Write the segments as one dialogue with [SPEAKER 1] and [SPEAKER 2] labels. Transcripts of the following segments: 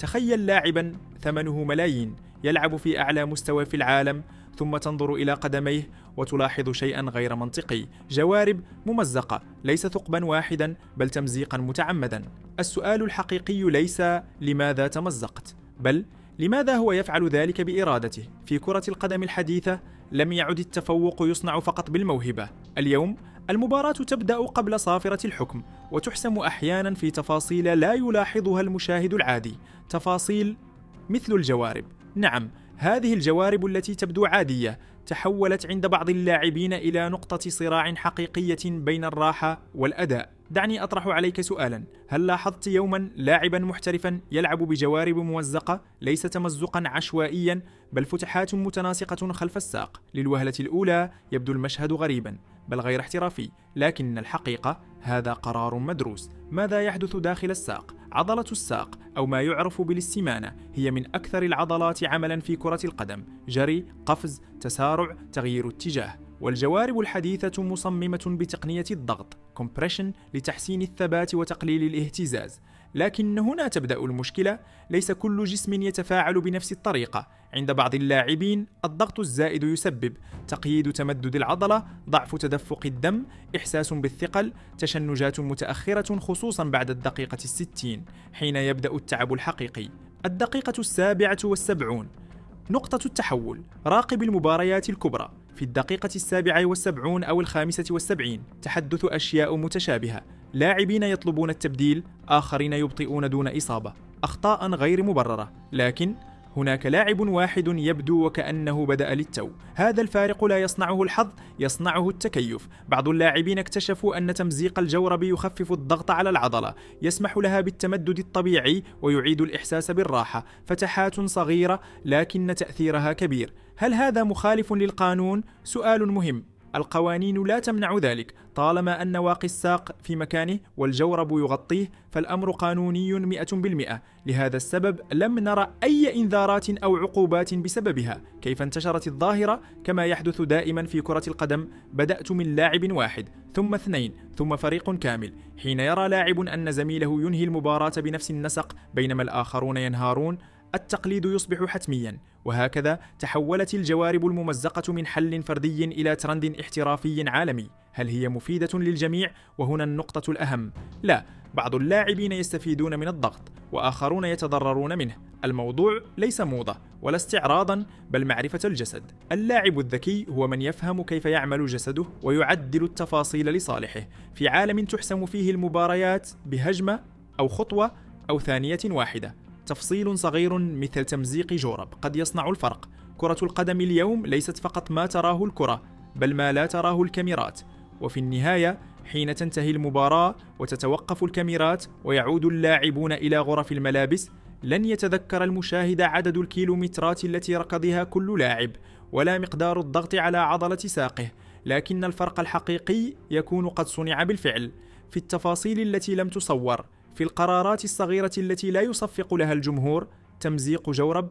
[SPEAKER 1] تخيل لاعبا ثمنه ملايين يلعب في أعلى مستوى في العالم، ثم تنظر إلى قدميه وتلاحظ شيئا غير منطقي: جوارب ممزقة، ليس ثقبا واحدا بل تمزيقا متعمدا. السؤال الحقيقي ليس لماذا تمزقت، بل لماذا هو يفعل ذلك بإرادته؟ في كرة القدم الحديثة لم يعد التفوق يصنع فقط بالموهبة. اليوم المباراة تبدأ قبل صافرة الحكم، وتحسم أحيانا في تفاصيل لا يلاحظها المشاهد العادي، تفاصيل مثل الجوارب. نعم، هذه الجوارب التي تبدو عادية تحولت عند بعض اللاعبين إلى نقطة صراع حقيقية بين الراحة والأداء. دعني أطرح عليك سؤالا: هل لاحظت يوما لاعبا محترفا يلعب بجوارب موزقة، ليس تمزقا عشوائيا بل فتحات متناسقة خلف الساق؟ للوهلة الأولى يبدو المشهد غريبا بل غير احترافي، لكن الحقيقة هذا قرار مدروس. ماذا يحدث داخل الساق؟ عضلة الساق أو ما يعرف بالاستمانة هي من أكثر العضلات عملا في كرة القدم: جري، قفز، تسارع، تغيير اتجاه. والجوارب الحديثة مصممة بتقنية الضغط compression لتحسين الثبات وتقليل الاهتزاز. لكن هنا تبدأ المشكلة: ليس كل جسم يتفاعل بنفس الطريقة. عند بعض اللاعبين الضغط الزائد يسبب تقييد تمدد العضلة، ضعف تدفق الدم، إحساس بالثقل، تشنجات متأخرة خصوصا بعد الدقيقة 60 حين يبدأ التعب الحقيقي. الدقيقة 77 نقطة التحول. راقب المباريات الكبرى. في الدقيقة 77 أو 75 تحدث أشياء متشابهة: لاعبين يطلبون التبديل، آخرين يبطئون دون إصابة، أخطاء غير مبررة. لكن هناك لاعب واحد يبدو وكأنه بدأ للتو. هذا الفارق لا يصنعه الحظ، يصنعه التكيف. بعض اللاعبين اكتشفوا أن تمزيق الجورب يخفف الضغط على العضلة، يسمح لها بالتمدد الطبيعي ويعيد الإحساس بالراحة. فتحات صغيرة لكن تأثيرها كبير. هل هذا مخالف للقانون؟ سؤال مهم. القوانين لا تمنع ذلك. طالما أن واقي الساق في مكانه والجورب يغطيه فالأمر قانوني 100%. لهذا السبب لم نرى أي إنذارات أو عقوبات بسببها. كيف انتشرت الظاهرة؟ كما يحدث دائما في كرة القدم: بدأت من لاعب واحد، ثم اثنين، ثم فريق كامل. حين يرى لاعب أن زميله ينهي المباراة بنفس النسق بينما الآخرون ينهارون، التقليد يصبح حتميا. وهكذا تحولت الجوارب الممزقة من حل فردي إلى ترند احترافي عالمي. هل هي مفيدة للجميع؟ وهنا النقطة الأهم: لا، بعض اللاعبين يستفيدون من الضغط وآخرون يتضررون منه. الموضوع ليس موضة ولا استعراضا بل معرفة الجسد. اللاعب الذكي هو من يفهم كيف يعمل جسده ويعدل التفاصيل لصالحه. في عالم تحسم فيه المباريات بهجمة أو خطوة أو ثانية واحدة، تفصيل صغير مثل تمزيق جورب قد يصنع الفرق. كرة القدم اليوم ليست فقط ما تراه الكرة بل ما لا تراه الكاميرات. وفي النهاية حين تنتهي المباراة وتتوقف الكاميرات ويعود اللاعبون إلى غرف الملابس، لن يتذكر المشاهد عدد الكيلومترات التي ركضها كل لاعب ولا مقدار الضغط على عضلة ساقه، لكن الفرق الحقيقي يكون قد صنع بالفعل، في التفاصيل التي لم تصور، في القرارات الصغيرة التي لا يصفق لها الجمهور. تمزيق جورب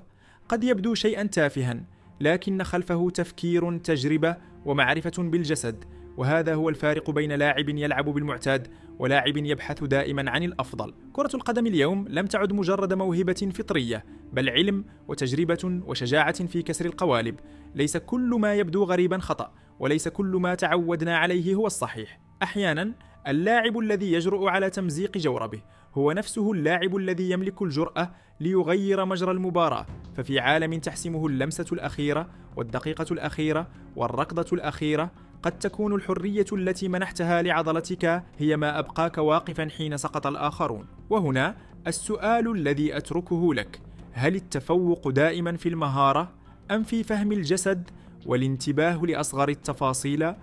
[SPEAKER 1] قد يبدو شيئا تافها، لكن خلفه تفكير، تجربة، ومعرفة بالجسد. وهذا هو الفارق بين لاعب يلعب بالمعتاد ولاعب يبحث دائما عن الأفضل. كرة القدم اليوم لم تعد مجرد موهبة فطرية بل علم وتجربة وشجاعة في كسر القوالب. ليس كل ما يبدو غريبا خطأ، وليس كل ما تعودنا عليه هو الصحيح. أحيانا اللاعب الذي يجرؤ على تمزيق جوربه هو نفسه اللاعب الذي يملك الجرأة ليغير مجرى المباراة. ففي عالم تحسمه اللمسة الأخيرة والدقيقة الأخيرة والركضة الأخيرة، قد تكون الحرية التي منحتها لعضلتك هي ما أبقاك واقفا حين سقط الآخرون. وهنا السؤال الذي أتركه لك: هل التفوق دائما في المهارة أم في فهم الجسد والانتباه لأصغر التفاصيل؟